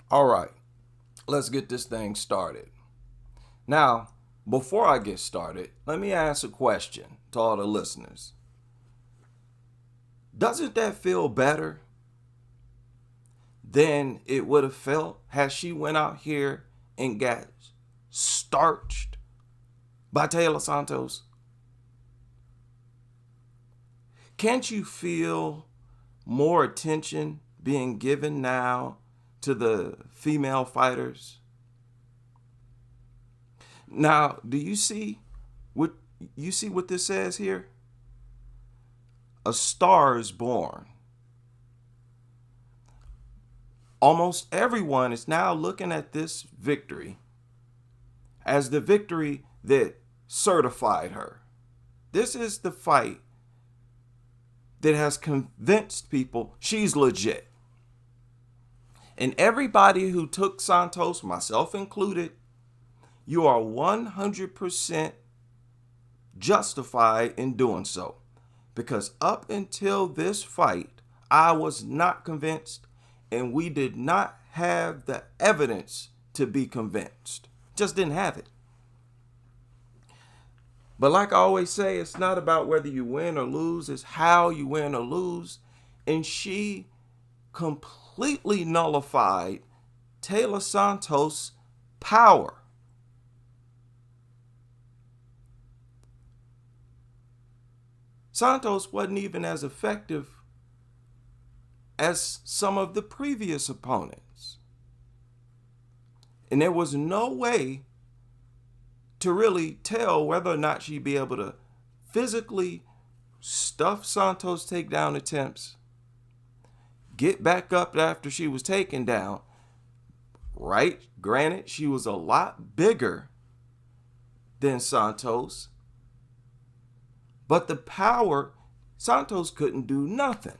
All right, let's get this thing started. Now, before I get started, let me ask a question to all the listeners. Doesn't that feel better than it would have felt had she went out here and got starched by Taila Santos? Can't you feel more attention being given now to the female fighters? Now, do you see what this says here? A star is born. Almost everyone is now looking at this victory as the victory that certified her. This is the fight that has convinced people she's legit. And everybody who took Santos, myself included, you are 100% justified in doing so. Because up until this fight, I was not convinced, and we did not have the evidence to be convinced. Just didn't have it. But like I always say, it's not about whether you win or lose, it's how you win or lose. And she completely nullified Taila Santos' power. Santos wasn't even as effective as some of the previous opponents. And there was no way to really tell whether or not she'd be able to physically stuff Santos' takedown attempts, get back up after she was taken down. Right? Granted, she was a lot bigger than Santos, but the power, Santos couldn't do nothing.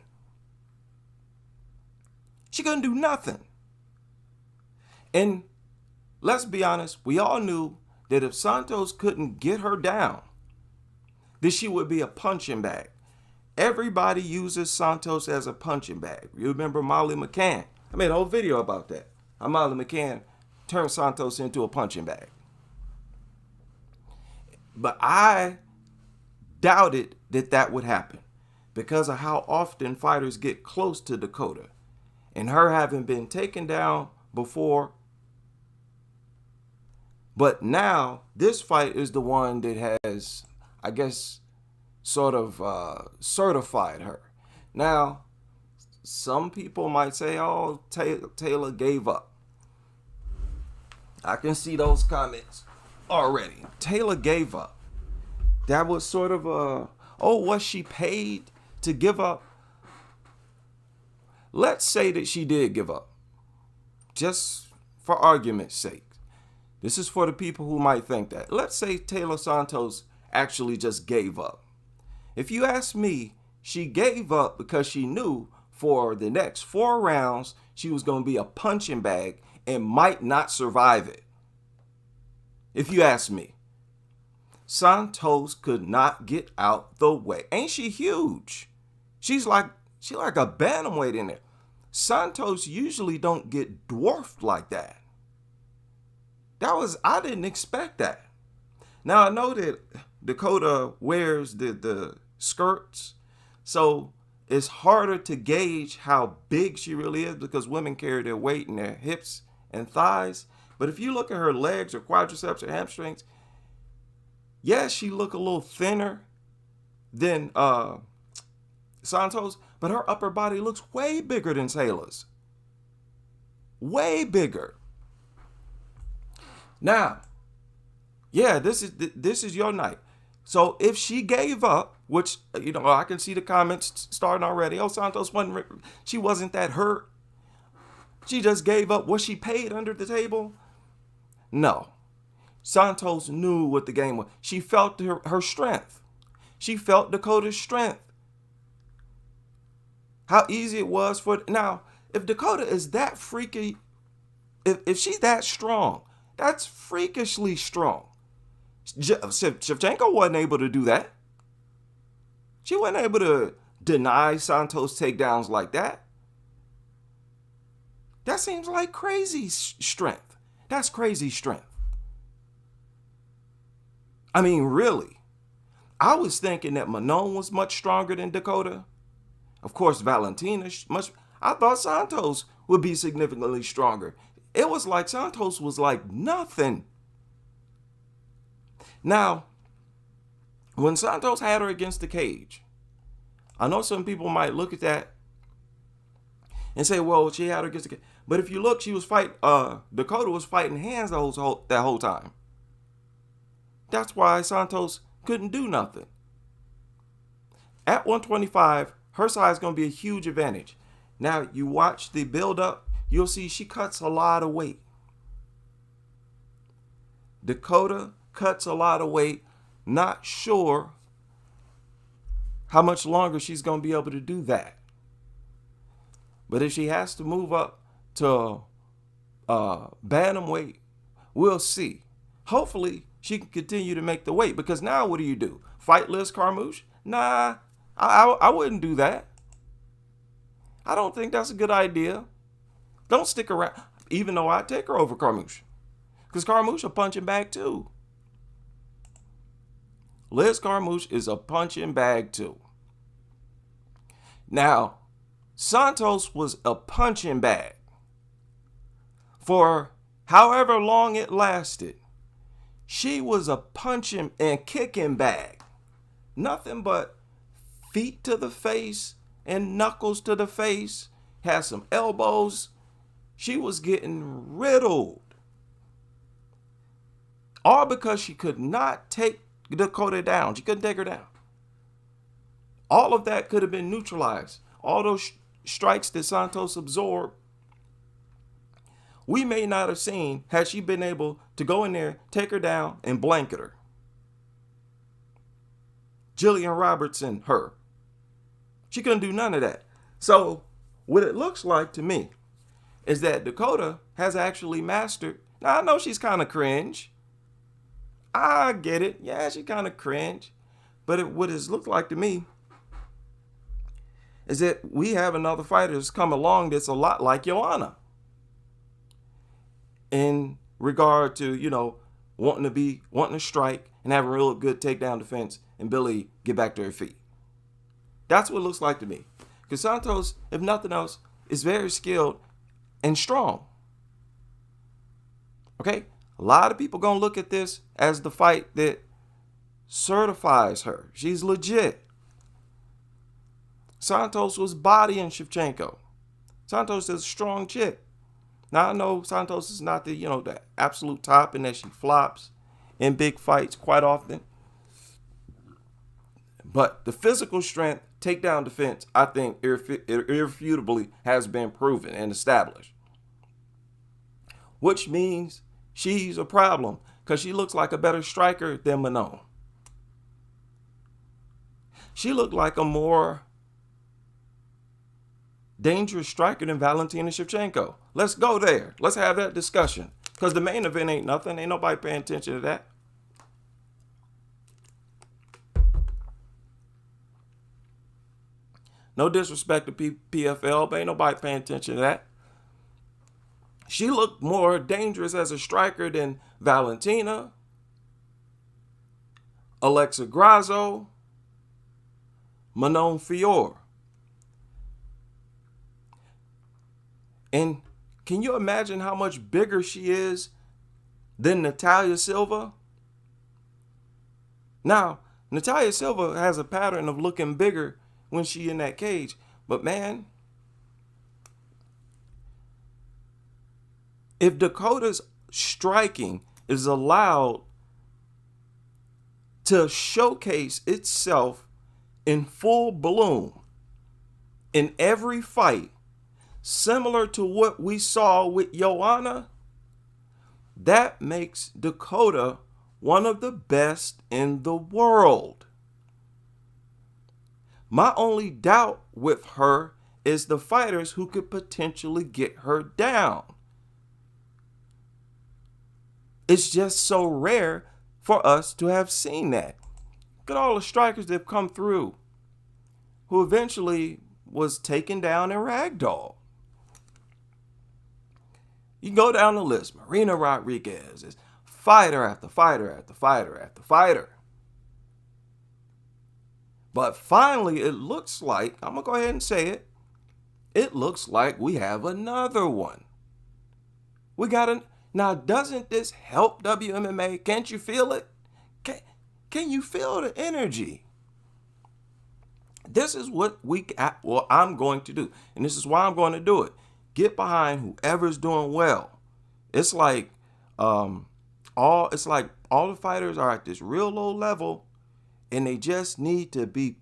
She couldn't do nothing. And let's be honest, we all knew that if Santos couldn't get her down, then she would be a punching bag. Everybody uses Santos as a punching bag. You remember Molly McCann? I made a whole video about that. How Molly McCann turned Santos into a punching bag. But I doubted that would happen because of how often fighters get close to Dakota. And her having been taken down before. But now, this fight is the one that has, I guess, sort of certified her. Now, some people might say, oh, Taila gave up. I can see those comments already. Taila gave up. That was sort of was she paid to give up? Let's say that she did give up. Just for argument's sake. This is for the people who might think that. Let's say Taila Santos actually just gave up. If you ask me, she gave up because she knew for the next 4 rounds, she was going to be a punching bag and might not survive it. If you ask me, Santos could not get out the way. Ain't she huge? She's like a bantamweight in there. Santos usually don't get dwarfed like that. I didn't expect that. Now I know that Dakota wears the skirts, so it's harder to gauge how big she really is because women carry their weight in their hips and thighs. But if you look at her legs or quadriceps or hamstrings, yes, she look a little thinner than Santos, but her upper body looks way bigger than Taila's. Way bigger. Now, yeah, this is your night. So if she gave up, which, I can see the comments starting already. Oh, Santos she wasn't that hurt. She just gave up. Was she paid under the table? No. Santos knew what the game was. She felt her strength. She felt Dakota's strength. How easy it was now, if Dakota is that freaky, if she's that strong, that's freakishly strong. Shevchenko wasn't able to do that. She wasn't able to deny Santos takedowns like that. That seems like crazy strength. That's crazy strength. I mean, really. I was thinking that Manon was much stronger than Dakota. Of course, Valentina much. I thought Santos would be significantly stronger. It was like Santos was like nothing. Now, when Santos had her against the cage, I know some people might look at that and say, well, she had her against the cage. But if you look, she was fighting, Dakota was fighting hands that whole time. That's why Santos couldn't do nothing. At 125, her size is going to be a huge advantage. Now, you watch the build-up, you'll see she cuts a lot of weight. Dakota cuts a lot of weight. Not sure how much longer she's going to be able to do that. But if she has to move up to bantamweight, we'll see. Hopefully, she can continue to make the weight, because now what do? Fight Liz Carmouche? Nah, I wouldn't do that. I don't think that's a good idea. Don't stick around, even though I'd take her over Carmouche, because Carmouche a punching bag too. Liz Carmouche is a punching bag too. Now, Santos was a punching bag for however long it lasted. She was a punching and kicking bag. Nothing but feet to the face and knuckles to the face. Had some elbows. She was getting riddled. All because she could not take Dakota down. She couldn't take her down. All of that could have been neutralized. All those strikes that Santos absorbed, we may not have seen had she been able to go in there, take her down, and blanket her. Jillian Robertson, her. She couldn't do none of that. So what it looks like to me is that Dakota has actually mastered. Now, I know she's kind of cringe. I get it. Yeah, she kind of cringe. But what it's looked like to me is that we have another fighter that's come along that's a lot like Joanna in regard to, wanting to strike and have a real good takedown defense and Billy get back to her feet. That's what it looks like to me. Because Santos, if nothing else, is very skilled and strong. Okay? A lot of people going to look at this as the fight that certifies her. She's legit. Santos was bodying Shevchenko. Santos is a strong chick. Now, I know Santos is not the absolute top, and that she flops in big fights quite often. But the physical strength, takedown defense, I think irrefutably has been proven and established. Which means she's a problem, because she looks like a better striker than Manon. She looked like a more dangerous striker than Valentina Shevchenko. Let's go there. Let's have that discussion. Because the main event ain't nothing. Ain't nobody paying attention to that. No disrespect to PFL, but ain't nobody paying attention to that. She looked more dangerous as a striker than Valentina, Alexa Grasso, Manon Fiore. And can you imagine how much bigger she is than Natalia Silva? Now, Natalia Silva has a pattern of looking bigger when she in that cage. But man, if Dakota's striking is allowed to showcase itself in full bloom in every fight, similar to what we saw with Joanna, that makes Dakota one of the best in the world. My only doubt with her is the fighters who could potentially get her down. It's just so rare for us to have seen that. Look at all the strikers that have come through who eventually was taken down and ragdolled. You go down the list. Marina Rodriguez is fighter after fighter after fighter after fighter. But finally, it looks like, I'm going to go ahead and say it, it looks like we have another one. Now, doesn't this help WMMA? Can't you feel it? Can you feel the energy? This is what I'm going to do. And this is why I'm going to do it. Get behind whoever's doing well. It's like all the fighters are at this real low level and they just need to be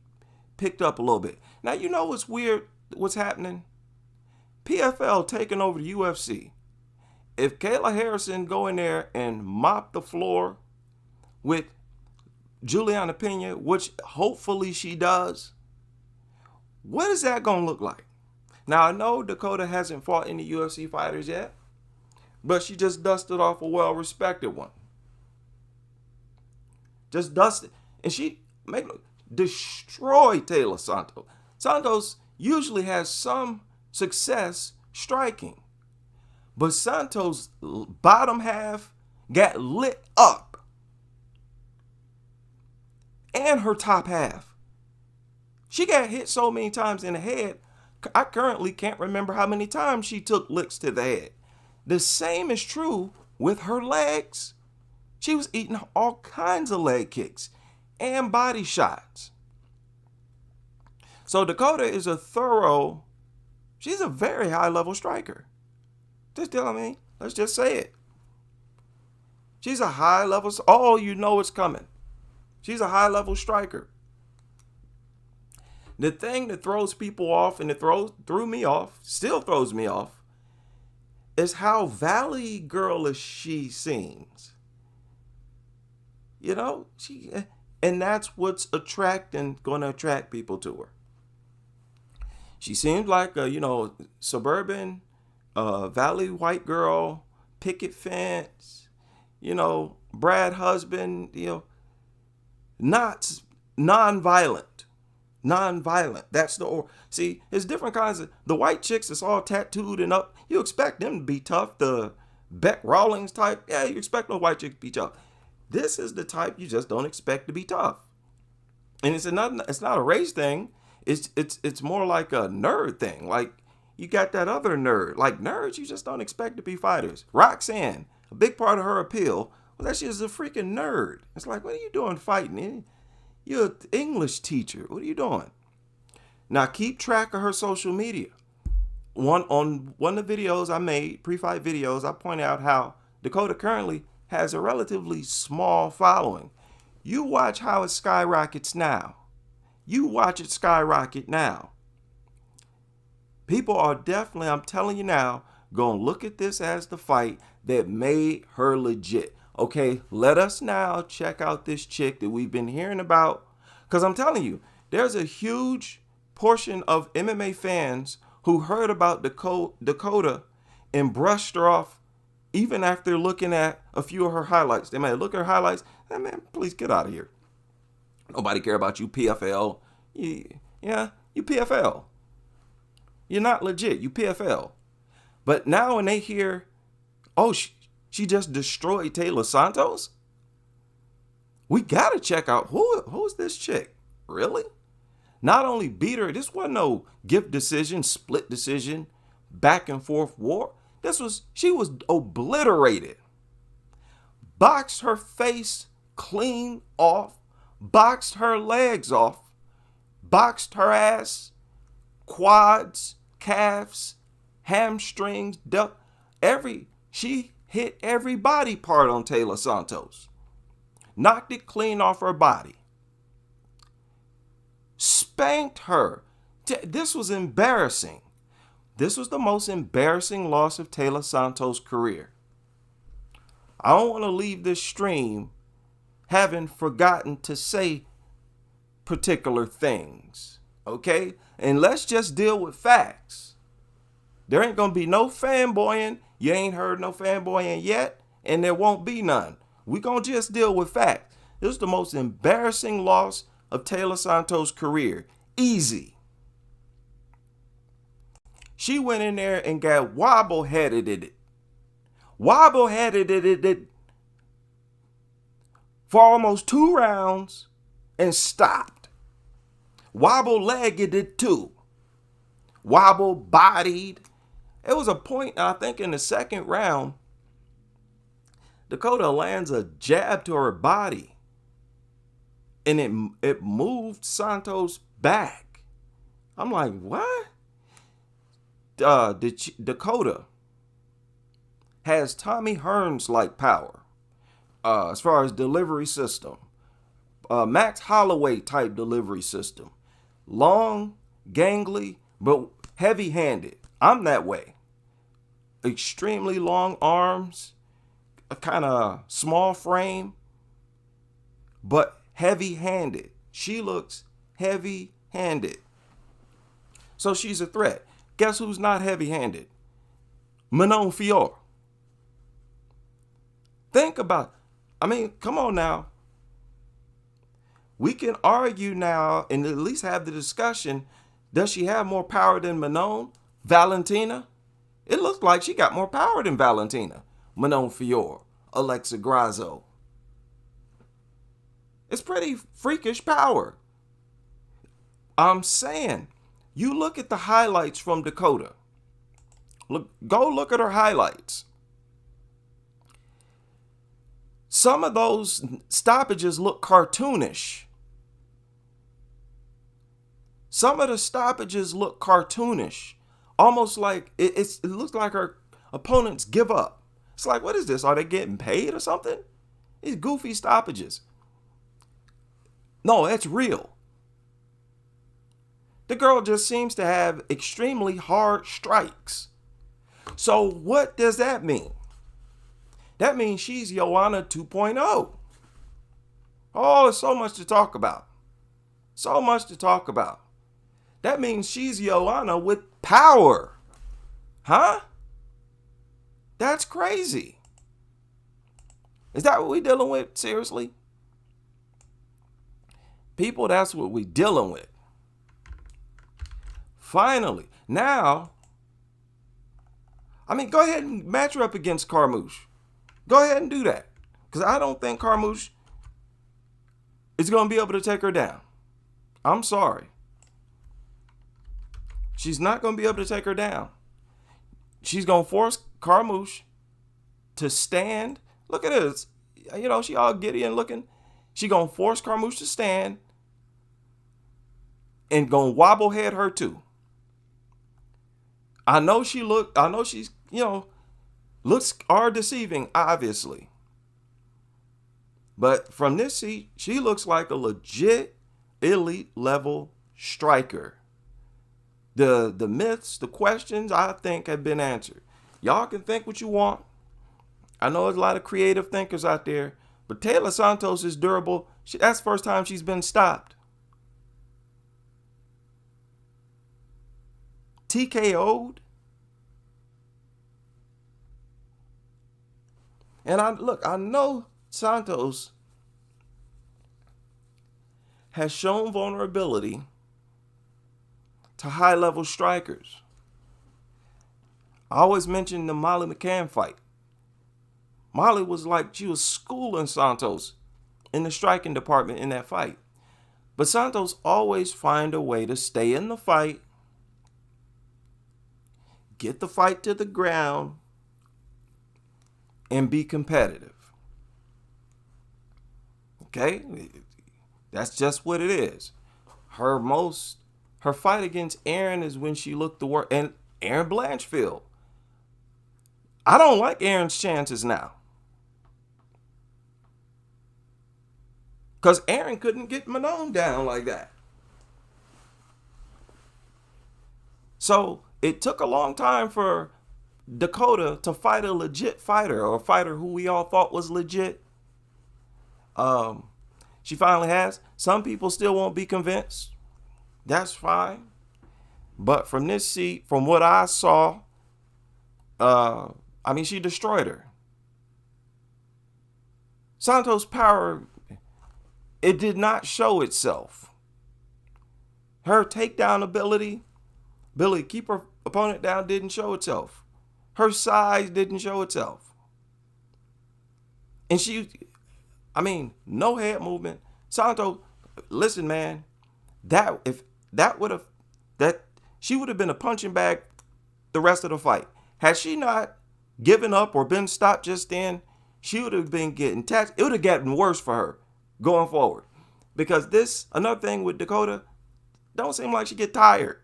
picked up a little bit. Now, you know what's weird? What's happening? PFL taking over the UFC. If Kayla Harrison go in there and mop the floor with Juliana Pena, which hopefully she does, what is that going to look like? Now, I know Dakota hasn't fought any UFC fighters yet, but she just dusted off a well-respected one. Just dusted. And she destroyed Taila Santos. Santos usually has some success striking. But Santos' bottom half got lit up. And her top half. She got hit so many times in the head, I currently can't remember how many times she took licks to the head. The same is true with her legs. She was eating all kinds of leg kicks and body shots. So Dakota is she's a very high level striker. Just telling me, let's just say it. She's a high level, you know it's coming. She's a high level striker. The thing that throws people off, and threw me off, still throws me off, is how valley girlish she seems. You know, and that's what's going to attract people to her. She seems like a, suburban, valley white girl, picket fence, Brad husband, not nonviolent. That's see, there's different kinds of, the white chicks that's all tattooed and up. You expect them to be tough. The Beck Rawlings type. Yeah, you expect no white chick to be tough. This is the type you just don't expect to be tough. And it's not a race thing. It's more like a nerd thing. Like you got that other nerd. Like nerds, you just don't expect to be fighters. Roxanne, a big part of her appeal was that she was a freaking nerd. It's like, what are you doing fighting? You're an English teacher. What are you doing? Now keep track of her social media. On one of the videos I made, pre-fight videos, I point out how Dakota currently has a relatively small following. You watch how it skyrockets now. You watch it skyrocket now. People are definitely, I'm telling you now, going to look at this as the fight that made her legit. Okay, let us now check out this chick that we've been hearing about. Because I'm telling you, there's a huge portion of MMA fans who heard about Dakota and brushed her off even after looking at a few of her highlights. They might look at her highlights, and man, please get out of here. Nobody care about you, PFL. You PFL. You're not legit. You PFL. But now when they hear, she just destroyed Taila Santos, we got to check out who's this chick? Really? Not only beat her, this wasn't no gift decision, split decision, back and forth war. She was obliterated. Boxed her face clean off, boxed her legs off, boxed her ass, quads, calves, hamstrings, she hit every body part on Taila Santos. Knocked it clean off her body. Spanked her. This was embarrassing. This was the most embarrassing loss of Taila Santos' career. I don't want to leave this stream having forgotten to say particular things. Okay? And let's just deal with facts. There ain't going to be no fanboying. You ain't heard no fanboying yet, and there won't be none. We're going to just deal with facts. This is the most embarrassing loss of Taila Santos' career. Easy. She went in there and got wobble-headed in it. Wobble headed it for almost 2 rounds and stopped. Wobble legged it too. Wobble bodied. It was a point, I think, in the second round, Dakota lands a jab to her body, and it moved Santos back. I'm like, what? Dakota has Tommy Hearns-like power as far as delivery system. Max Holloway type delivery system. Long, gangly, but heavy-handed. I'm that way. Extremely long arms, a kind of small frame, but heavy-handed. She looks heavy-handed. So she's a threat. Guess who's not heavy-handed? Manon Fior. Think about, come on now. We can argue now and at least have the discussion. Does she have more power than Manon? Valentina? It looks like she got more power than Valentina. Manon Fior, Alexa Grasso. It's pretty freakish power. I'm saying, you look at the highlights from Dakota. Go look at her highlights. Some of those stoppages look cartoonish. Some of the stoppages look cartoonish. Almost like it looks like her opponents give up. It's like, what is this? Are they getting paid or something? These goofy stoppages. No, it's real. The girl just seems to have extremely hard strikes. So what does that mean? That means she's Joanna 2.0. Oh, there's so much to talk about. So much to talk about. That means she's Joanna with power. Huh? That's crazy. Is that what we're dealing with? Seriously? People, that's what we're dealing with. Finally, now, go ahead and match her up against Carmouche. Go ahead and do that. Because I don't think Carmouche is going to be able to take her down. I'm sorry. She's not going to be able to take her down. She's going to force Carmouche to stand. Look at this. She all giddy and looking. She's going to force Carmouche to stand and going to wobble head her too. I know she's, looks are deceiving, obviously. But from this seat, she looks like a legit elite level striker. The myths, the questions, I think have been answered. Y'all can think what you want. I know there's a lot of creative thinkers out there, but Taila Santos is durable. That's the first time she's been stopped. TKO'd. And I know Santos has shown vulnerability to high-level strikers. I always mention the Molly McCann fight. Molly was like, she was schooling Santos in the striking department in that fight. But Santos always find a way to stay in the fight, get the fight to the ground, and be competitive. Okay? That's just what it is. Her fight against Erin is when she looked the worst. And Erin Blanchfield. I don't like Erin's chances now. Because Erin couldn't get Manon down like that. So it took a long time for Dakota to fight a legit fighter, or a fighter who we all thought was legit. She finally has. Some people still won't be convinced. That's fine. But from this seat, from what I saw, she destroyed her. Santos' power, it did not show itself. Her takedown ability keep her opponent down, didn't show itself. Her size didn't show itself. And no head movement. Santos, listen, man, that if that would have that she would have been a punching bag the rest of the fight. Had she not given up or been stopped just then, she would have been getting taxed. It would have gotten worse for her going forward. Because another thing with Dakota, don't seem like she get tired.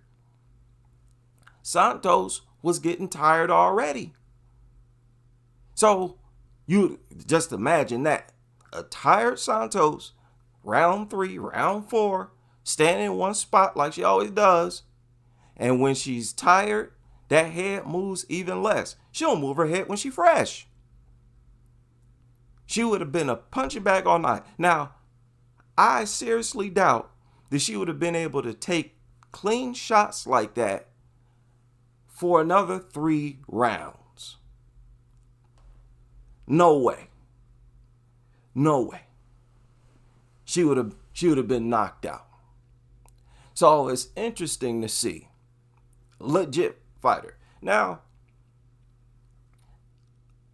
Santos was getting tired already. So you just imagine that. A tired Santos, round 3, round 4, standing in one spot like she always does. And when she's tired, that head moves even less. She don't move her head when she's fresh. She would have been a punching bag all night. Now, I seriously doubt that she would have been able to take clean shots like that for another 3 rounds. No way. No way. She would have been knocked out. So it's interesting to see. Legit fighter. Now,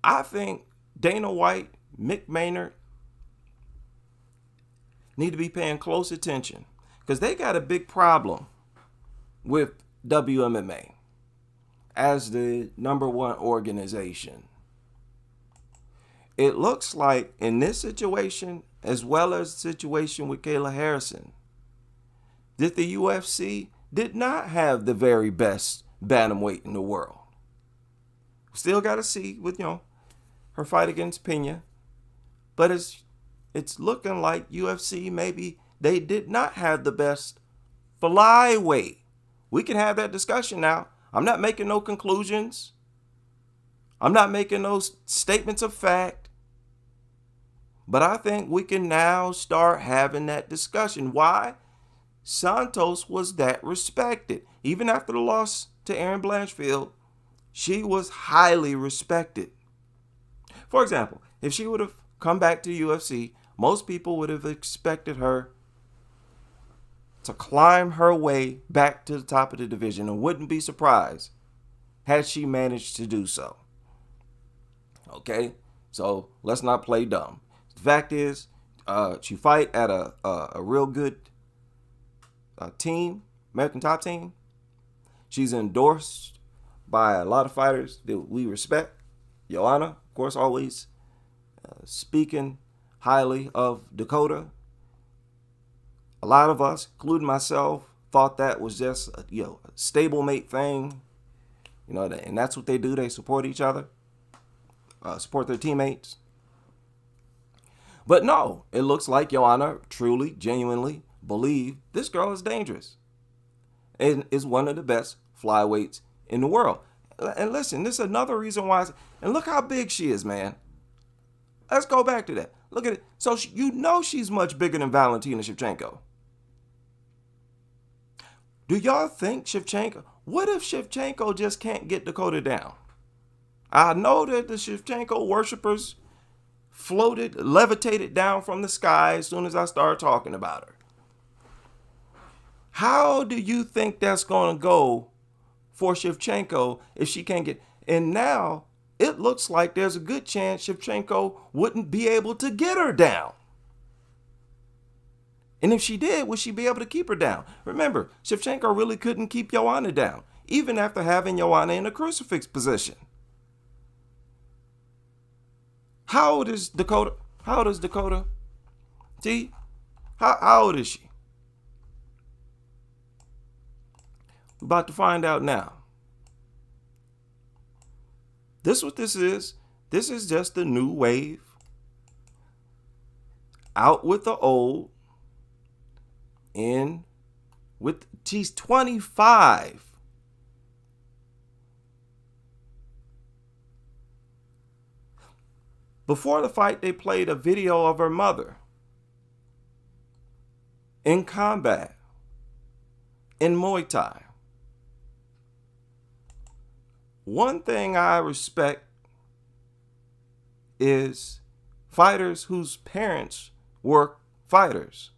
I think Dana White, Mick Maynard need to be paying close attention because they got a big problem with WMMA as the #1 organization. It looks like in this situation, as well as the situation with Kayla Harrison, that the UFC did not have the very best bantamweight in the world. Still got to see with, her fight against Pena. But it's looking like UFC, maybe they did not have the best flyweight. We can have that discussion now. I'm not making no conclusions. I'm not making no statements of fact. But I think we can now start having that discussion. Why? Santos was that respected. Even after the loss to Erin Blanchfield, she was highly respected. For example, if she would have come back to UFC, most people would have expected her to climb her way back to the top of the division and wouldn't be surprised had she managed to do so. Okay, so let's not play dumb. The fact is, she fight at a real good team, American Top Team. She's endorsed by a lot of fighters that we respect. Joanna, of course, always speaking highly of Dakota. A lot of us, including myself, thought that was just a stablemate thing. And that's what they do. They support each other, support their teammates. But no, it looks like Joanna truly, genuinely believed this girl is dangerous and is one of the best flyweights in the world. And listen, this is another reason why. And look how big she is, man. Let's go back to that. Look at it. So she's much bigger than Valentina Shevchenko. Do y'all think Shevchenko? What if Shevchenko just can't get Dakota down? I know that the Shevchenko worshipers levitated down from the sky as soon as I started talking about her. How do you think that's going to go for Shevchenko if she can't get? And now it looks like there's a good chance Shevchenko wouldn't be able to get her down. And if she did, would she be able to keep her down? Remember, Shevchenko really couldn't keep Joanna down, even after having Joanna in a crucifix position. How old is Dakota? How old is Dakota? See? How old is she? We're about to find out now. This is what this is. This is just the new wave. Out with the old. In with, she's 25. Before the fight, they played a video of her mother in combat, in Muay Thai. One thing I respect is fighters whose parents were fighters.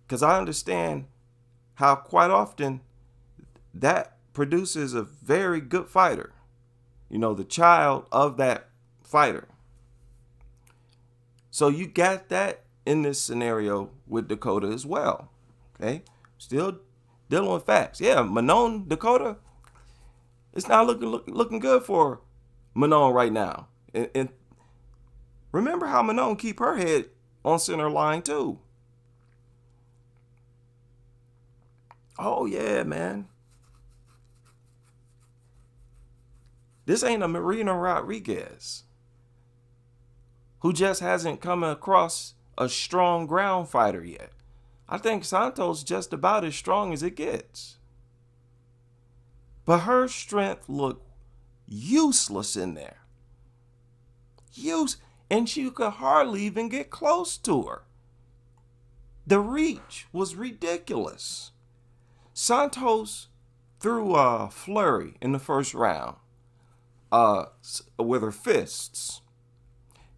Because I understand how quite often that produces a very good fighter. The child of that fighter. So you got that in this scenario with Dakota as well. Okay, still dealing with facts. Yeah, Manon, Dakota, it's not looking good for Manon right now. And remember how Manon keep her head on center line too. Oh yeah, man. This ain't a Marina Rodriguez who just hasn't come across a strong ground fighter yet. I think Santos just about as strong as it gets. But her strength looked useless in there. And she could hardly even get close to her. The reach was ridiculous. Santos threw a flurry in the first round with her fists.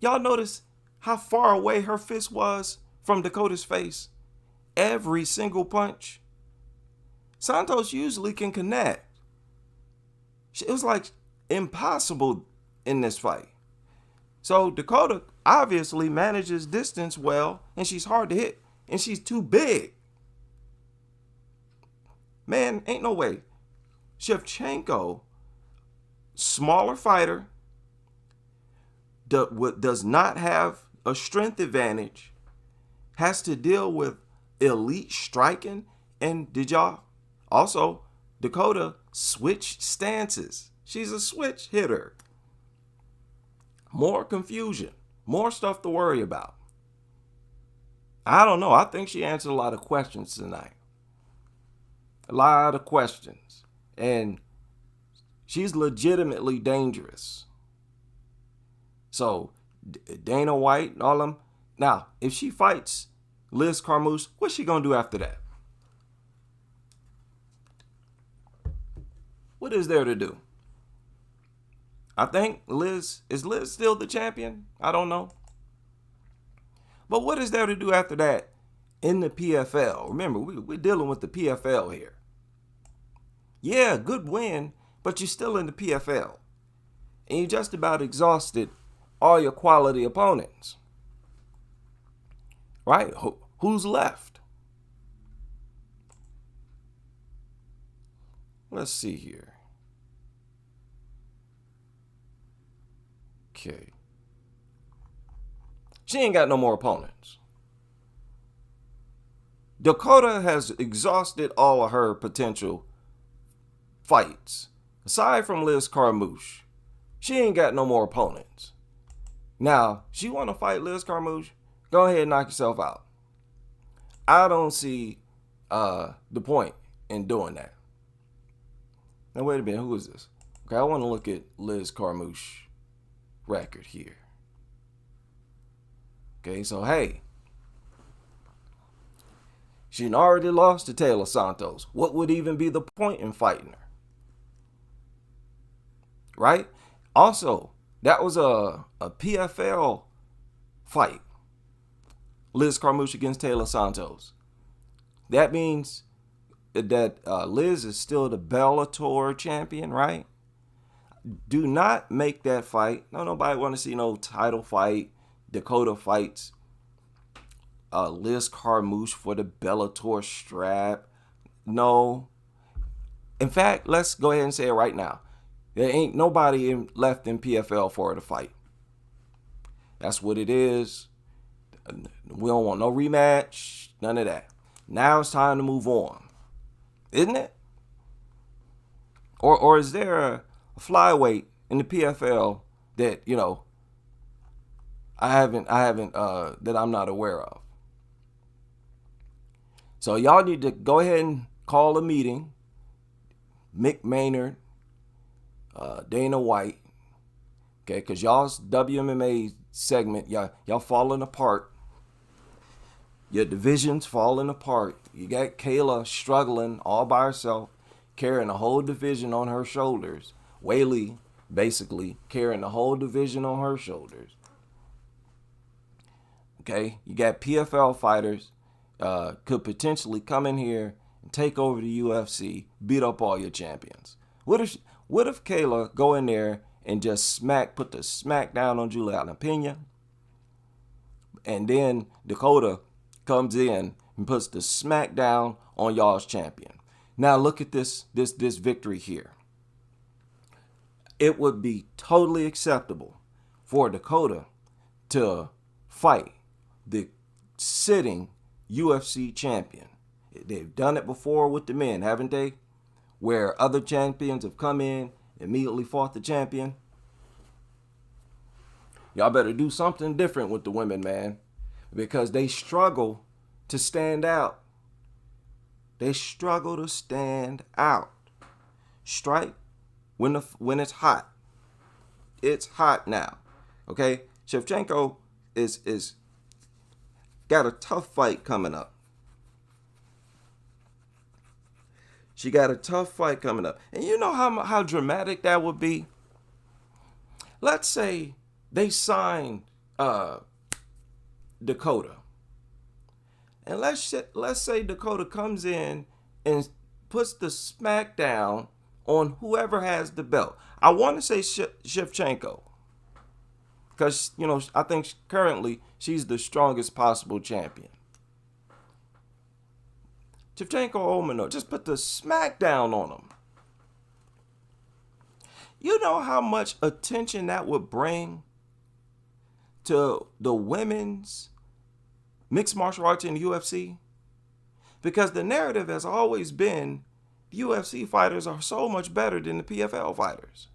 Y'all notice how far away her fist was from Dakota's face? Every single punch. Santos usually can connect. It was like impossible in this fight. So Dakota obviously manages distance well, and she's hard to hit, and she's too big. Man, ain't no way. Shevchenko, smaller fighter, does not have a strength advantage, has to deal with elite striking, and did y'all also, Dakota switched stances. She's a switch hitter. More confusion, more stuff to worry about. I don't know. I think she answered a lot of questions tonight. A lot of questions. And she's legitimately dangerous. So, Dana White and all them. Now, if she fights Liz Carmouche, what's she going to do after that? What is there to do? I think is Liz still the champion? I don't know. But what is there to do after that in the PFL? Remember, we're dealing with the PFL here. Yeah, good win, but you're still in the PFL. And you just about exhausted all your quality opponents. Right? Who's left? Let's see here. Okay. She ain't got no more opponents. Dakota has exhausted all of her potential fights. Aside from Liz Carmouche, she ain't got no more opponents. Now, she want to fight Liz Carmouche? Go ahead and knock yourself out. I don't see the point in doing that. Now, wait a minute. Who is this? Okay, I want to look at Liz Carmouche record here. Okay, so hey, she already lost to Taila Santos. What would even be the point in fighting her? Right? Also, that was a PFL fight. Liz Carmouche against Taila Santos. That means that Liz is still the Bellator champion, right? Do not make that fight. No, nobody want to see no title fight. Dakota fights Liz Carmouche for the Bellator strap. No. In fact, let's go ahead and say it right now. There ain't nobody left in PFL for her to fight. That's what it is. We don't want no rematch. None of that. Now it's time to move on. Isn't it? Or is there a flyweight in the PFL that, you know, I haven't that I'm not aware of. So y'all need to go ahead and call a meeting. Mick Maynard, Dana White, okay, because y'all's WMMA segment, y'all falling apart. Your division's falling apart. You got Kayla struggling all by herself, carrying a whole division on her shoulders. Whaley basically carrying the whole division on her shoulders. Okay, you got PFL fighters could potentially come in here and take over the UFC, beat up all your champions. What if Kayla go in there and just put the smack down on Juliana Pena? And then Dakota comes in and puts the smackdown on y'all's champion. Now look at this victory here. It would be totally acceptable for Dakota to fight the sitting UFC champion. They've done it before with the men, haven't they? Where other champions have come in, immediately fought the champion. Y'all better do something different with the women, man, because they struggle to stand out. They struggle to stand out. Strike when it's hot. It's hot now. Okay? Shevchenko is got a tough fight coming up. She got a tough fight coming up. And you know how dramatic that would be? Let's say they sign Dakota. And let's say Dakota comes in and puts the smackdown on whoever has the belt. I want to say Shevchenko, because, you know, I think currently she's the strongest possible champion. Shevchenko Omino, just put the smackdown on him. You know how much attention that would bring to the women's mixed martial arts in the UFC? Because the narrative has always been the UFC fighters are so much better than the PFL fighters.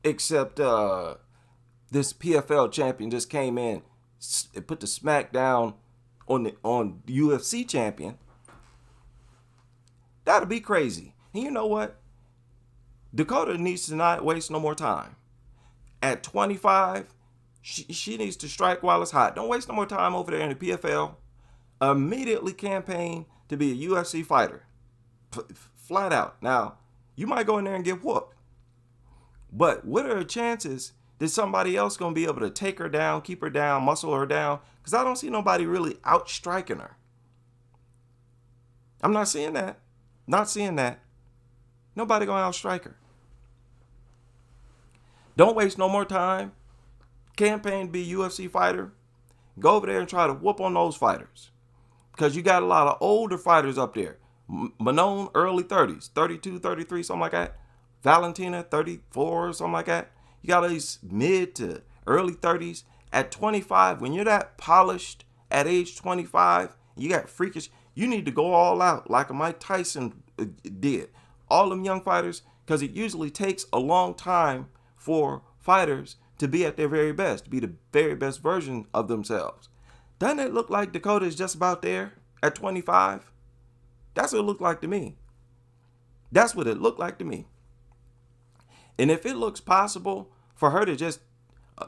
Except this PFL champion just came in and put the smackdown on the UFC champion. That'd be crazy. And you know what? Dakota needs to not waste no more time. At 25, she needs to strike while it's hot. Don't waste no more time over there in the PFL. Immediately campaign to be a UFC fighter. Flat out. Now, you might go in there and get whooped. But what are the chances that somebody else going to be able to take her down, keep her down, muscle her down? Because I don't see nobody really outstriking her. I'm not seeing that. Not seeing that. Nobody going to outstrike her. Don't waste no more time. Campaign to be a UFC fighter. Go over there and try to whoop on those fighters. Because you got a lot of older fighters up there. Manon, early 30s, 32, 33, something like that. Valentina, 34, something like that. You got these mid to early 30s. At 25, when you're that polished at age 25, you got freakish, you need to go all out like Mike Tyson did. All them young fighters, because it usually takes a long time for fighters to be at their very best, to be the very best version of themselves. Doesn't it look like Dakota is just about there at 25? That's what it looked like to me. That's what it looked like to me. And if it looks possible for her to just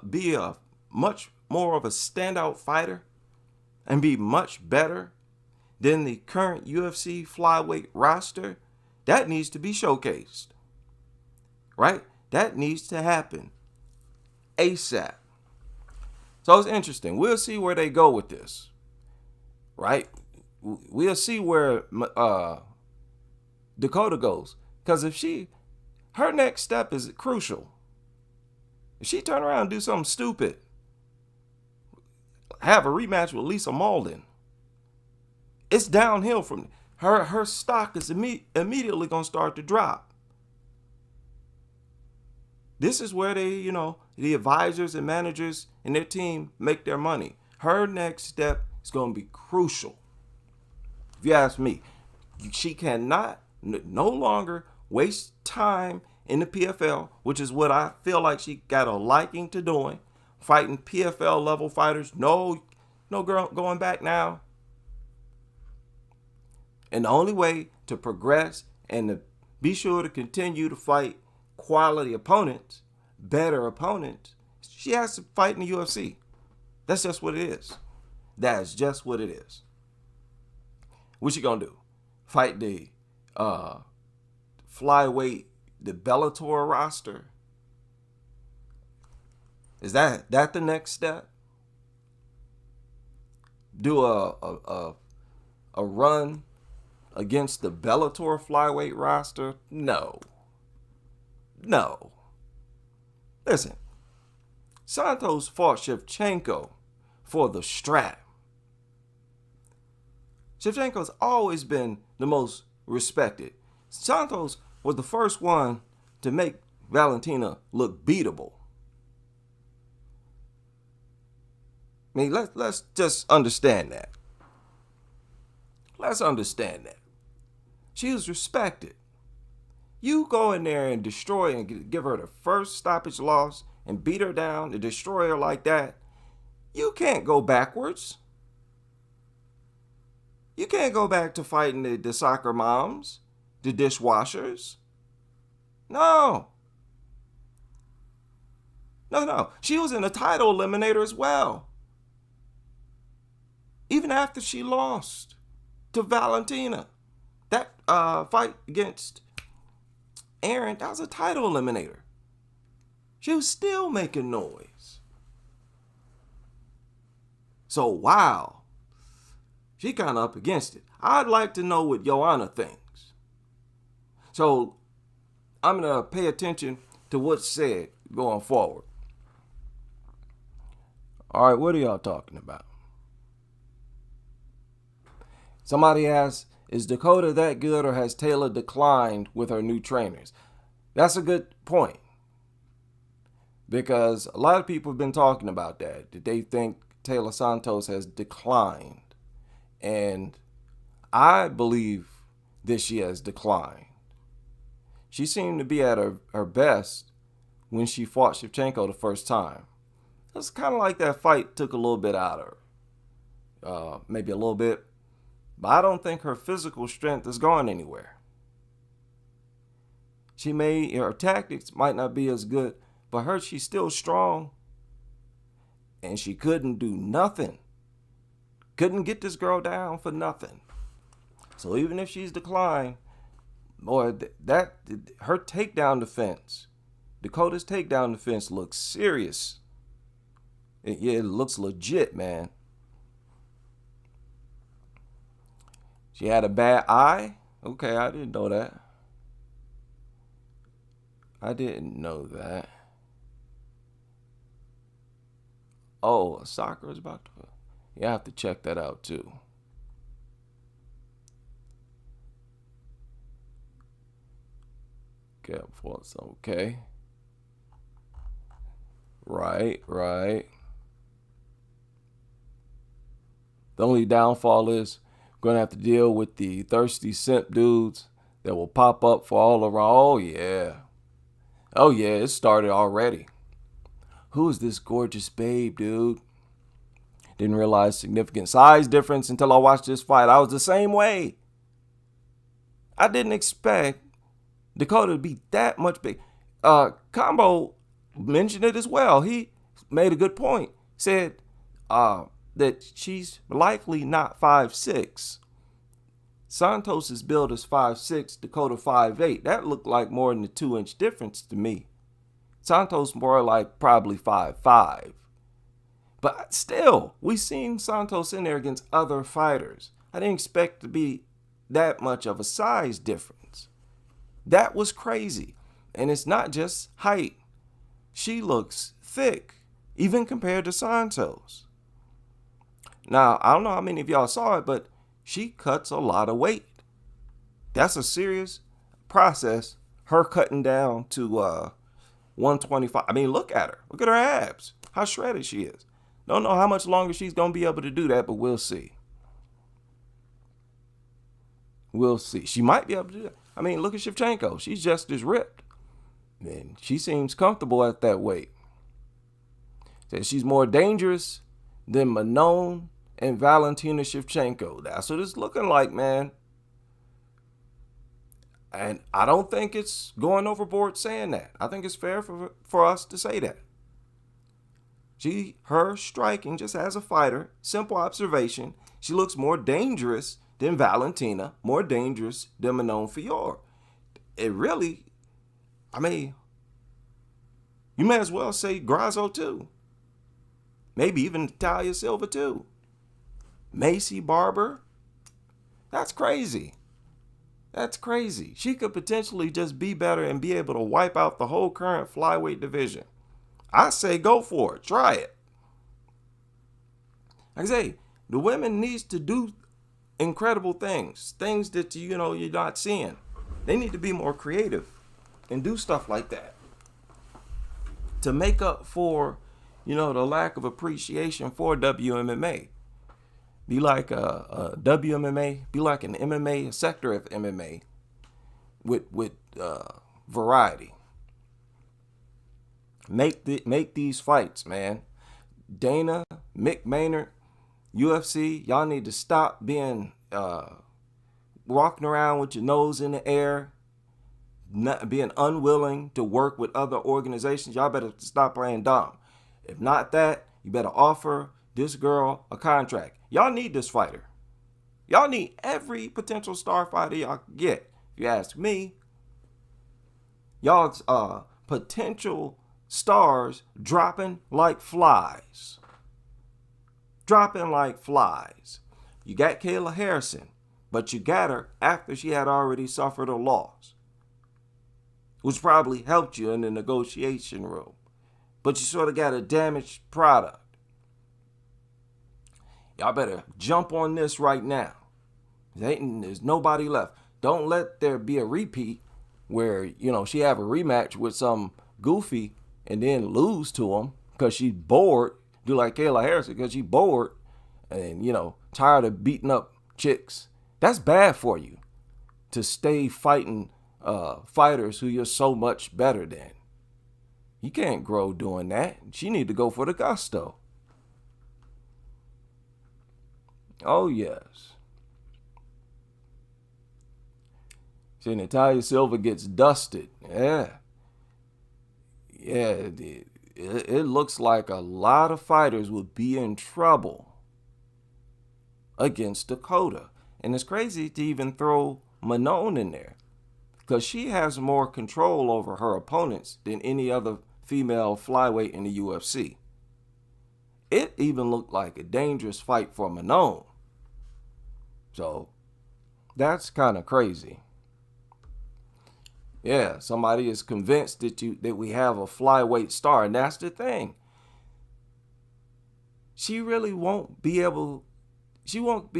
be a much more of a standout fighter and be much better than the current UFC flyweight roster, that needs to be showcased. Right? That needs to happen ASAP. So it's interesting. We'll see where they go with this. Right? We'll see where Dakota goes. Because if her next step is crucial. If she turn around and do something stupid, have a rematch with Lisa Malden, it's downhill from her. Her stock is immediately going to start to drop. This is where they, the advisors and managers and their team make their money. Her next step is going to be crucial. If you ask me, she cannot no longer waste time in the PFL, which is what I feel like she got a liking to doing, fighting PFL level fighters. No girl going back now. And the only way to progress and to be sure to continue to fight quality opponents, better opponents, she has to fight in the UFC. That's just what it is. That's just what it is. What she gonna do? Fight the flyweight, the Bellator roster? Is that the next step? Do a run against the Bellator flyweight roster? No. Listen, Santos fought Shevchenko for the strap. Shevchenko's always been the most respected. Santos was the first one to make Valentina look beatable. I mean, let's just understand that. Let's understand that. She was respected. You go in there and destroy and give her the first stoppage loss and beat her down and destroy her like that, you can't go backwards. You can't go back to fighting the soccer moms, the dishwashers. No. No. She was in a title eliminator as well. Even after she lost to Valentina. That fight against Aaron, that was a title eliminator. She was still making noise. So, wow. She kind of up against it. I'd like to know what Joanna thinks. So, I'm going to pay attention to what's said going forward. All right, what are y'all talking about? Somebody asked, is Dakota that good or has Taila declined with her new trainers? That's a good point. Because a lot of people have been talking about that they think Taila Santos has declined. And I believe that she has declined. She seemed to be at her best when she fought Shevchenko the first time. It's kind of like that fight took a little bit out of her. Maybe a little bit. But I don't think her physical strength has gone anywhere. Her tactics might not be as good, but she's still strong. And she couldn't do nothing. Couldn't get this girl down for nothing. So even if she's declined, boy, her takedown defense, Dakota's takedown defense looks serious. It looks legit, man. She had a bad eye? Okay, I didn't know that. Oh, soccer is about to... You have to check that out, too. Okay. Right. The only downfall is we're going to have to deal with the thirsty simp dudes that will pop up for all around. Oh, yeah, it started already. Who is this gorgeous babe, dude? Didn't realize significant size difference until I watched this fight. I was the same way. I didn't expect Dakota to be that much big. Combo mentioned it as well. He made a good point. Said that she's likely not 5'6". Santos' build is 5'6", Dakota 5'8". That looked like more than a 2-inch difference to me. Santos more like probably 5'5". But still, we seen Santos in there against other fighters. I didn't expect to be that much of a size difference. That was crazy. And it's not just height. She looks thick, even compared to Santos. Now, I don't know how many of y'all saw it, but she cuts a lot of weight. That's a serious process, her cutting down to 125. I mean, look at her. Look at her abs. How shredded she is. Don't know how much longer she's going to be able to do that, but we'll see. She might be able to do that. I mean, look at Shevchenko. She's just as ripped. And she seems comfortable at that weight. Says she's more dangerous than Manon and Valentina Shevchenko. That's what it's looking like, man. And I don't think it's going overboard saying that. I think it's fair for us to say that. Her striking just as a fighter, simple observation, she looks more dangerous than Valentina, more dangerous than Manon Fior. It really, I mean, you may as well say Grasso too. Maybe even Taila Silva too. Macy Barber. That's crazy. She could potentially just be better and be able to wipe out the whole current flyweight division. I say go for it. Try it. Like I say, the women needs to do incredible things that you're not seeing. They need to be more creative and do stuff like that to make up for the lack of appreciation for WMMA. Be like a WMMA, be like an MMA, a sector of MMA with variety. Make these fights, man. Dana, Mick Maynard, UFC, y'all need to stop being walking around with your nose in the air, not being unwilling to work with other organizations. Y'all better stop playing dumb. If not that, you better offer this girl a contract. Y'all need this fighter. Y'all need every potential star fighter y'all can get. If you ask me, y'all's potential stars dropping like flies. Dropping like flies. You got Kayla Harrison, but you got her after she had already suffered a loss, which probably helped you in the negotiation room. But you sort of got a damaged product. Y'all better jump on this right now. There's nobody left. Don't let there be a repeat where, she have a rematch with some goofy and then lose to him because she's bored. Do like Kayla Harrison because she's bored and, tired of beating up chicks. That's bad for you to stay fighting fighters who you're so much better than. You can't grow doing that. She need to go for the gusto. Oh, yes. See, Natalia Silva gets dusted. Yeah. Yeah, it looks like a lot of fighters would be in trouble against Dakota. And it's crazy to even throw Manon in there because she has more control over her opponents than any other female flyweight in the UFC. It even looked like a dangerous fight for Manon. So that's kind of crazy. Yeah, somebody is convinced that we have a flyweight star, and that's the thing. She really won't be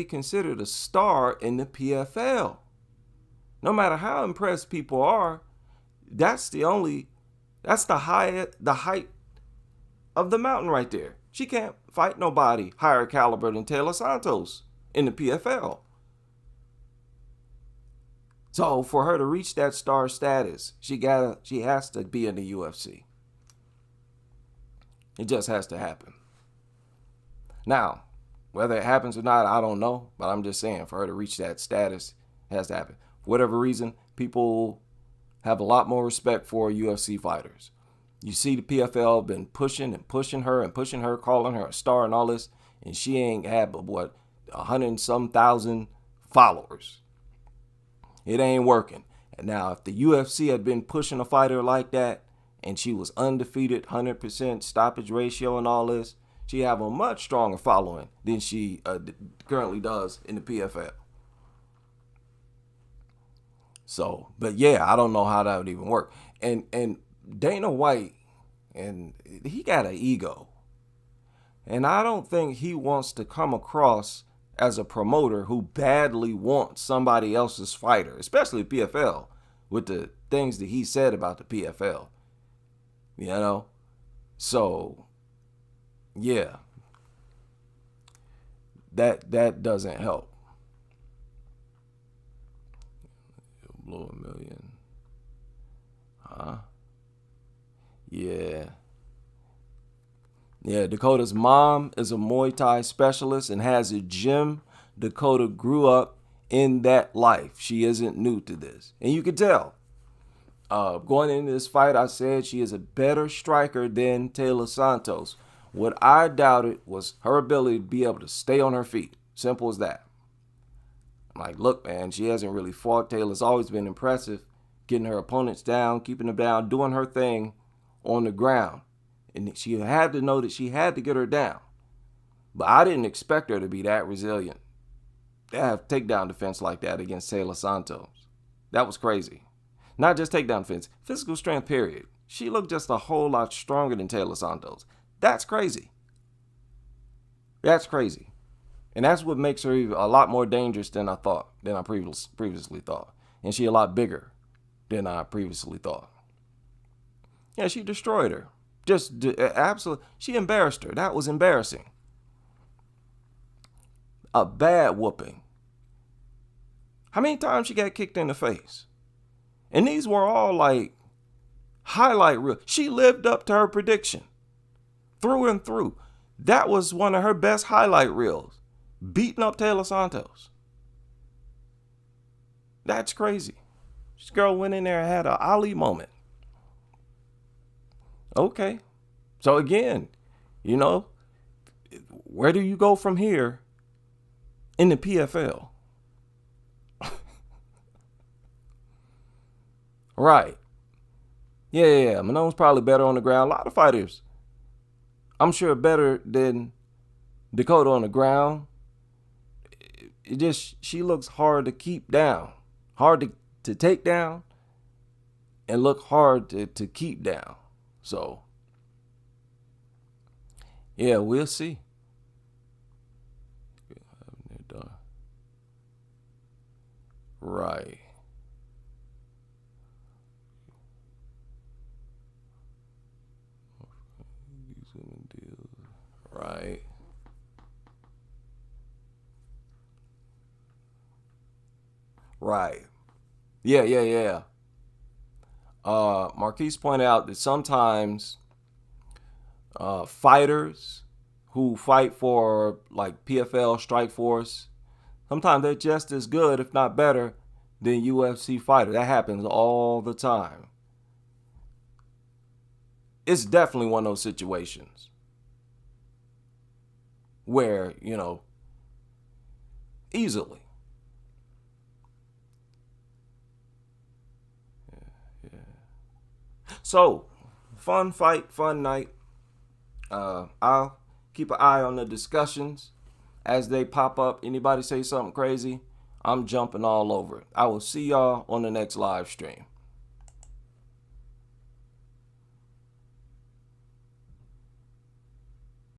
considered a star in the PFL. No matter how impressed people are, that's the height of the mountain right there. She can't fight nobody higher caliber than Taila Santos in the PFL. So for her to reach that star status, she has to be in the UFC. It just has to happen. Now, whether it happens or not, I don't know. But I'm just saying, for her to reach that status, it has to happen. For whatever reason, people have a lot more respect for UFC fighters. You see the PFL been pushing her, calling her a star and all this, and she ain't had but 100 and some thousand followers. It ain't working. And now if the UFC had been pushing a fighter like that and she was undefeated, 100% stoppage ratio and all this, she'd have a much stronger following than she currently does in the PFL. So, but yeah, I don't know how that would even work. And Dana White, and he got an ego. And I don't think he wants to come across as a promoter who badly wants somebody else's fighter, especially PFL, with the things that he said about the PFL. So yeah, that doesn't help. Blow $1 million. Huh? Yeah. Yeah, Dakota's mom is a Muay Thai specialist and has a gym. Dakota grew up in that life. She isn't new to this. And you can tell. Going into this fight, I said she is a better striker than Taila Santos. What I doubted was her ability to be able to stay on her feet. Simple as that. I'm like, look, man, she hasn't really fought. Taylor's always been impressive, getting her opponents down, keeping them down, doing her thing on the ground. And she had to know that she had to get her down. But I didn't expect her to be that resilient. They have takedown defense like that against Taila Santos. That was crazy. Not just takedown defense, physical strength, period. She looked just a whole lot stronger than Taila Santos. That's crazy. That's crazy. And that's what makes her a lot more dangerous than I previously thought. And she a lot bigger than I previously thought. Yeah, she destroyed her. Just absolutely. She embarrassed her. That was embarrassing. A bad whooping. How many times she got kicked in the face? And these were all like highlight reels. She lived up to her prediction. Through and through. That was one of her best highlight reels. Beating up Taila Santos. That's crazy. This girl went in there and had an Ali moment. Okay. So again, you know, where do you go from here in the PFL? Right. Yeah. Manone's probably better on the ground. A lot of fighters, I'm sure, better than Dakota on the ground. She looks hard to keep down, hard to take down, and look hard to keep down. So, yeah, we'll see. Right. Right. Right. Yeah. Marquise pointed out that sometimes fighters who fight for like PFL, Strikeforce, sometimes they're just as good, if not better, than UFC fighters. That happens all the time. It's definitely one of those situations where, you know, easily. Yeah. So, fun fight, fun night. I'll keep an eye on the discussions as they pop up. Anybody say something crazy, I'm jumping all over it. I will see y'all on the next live stream.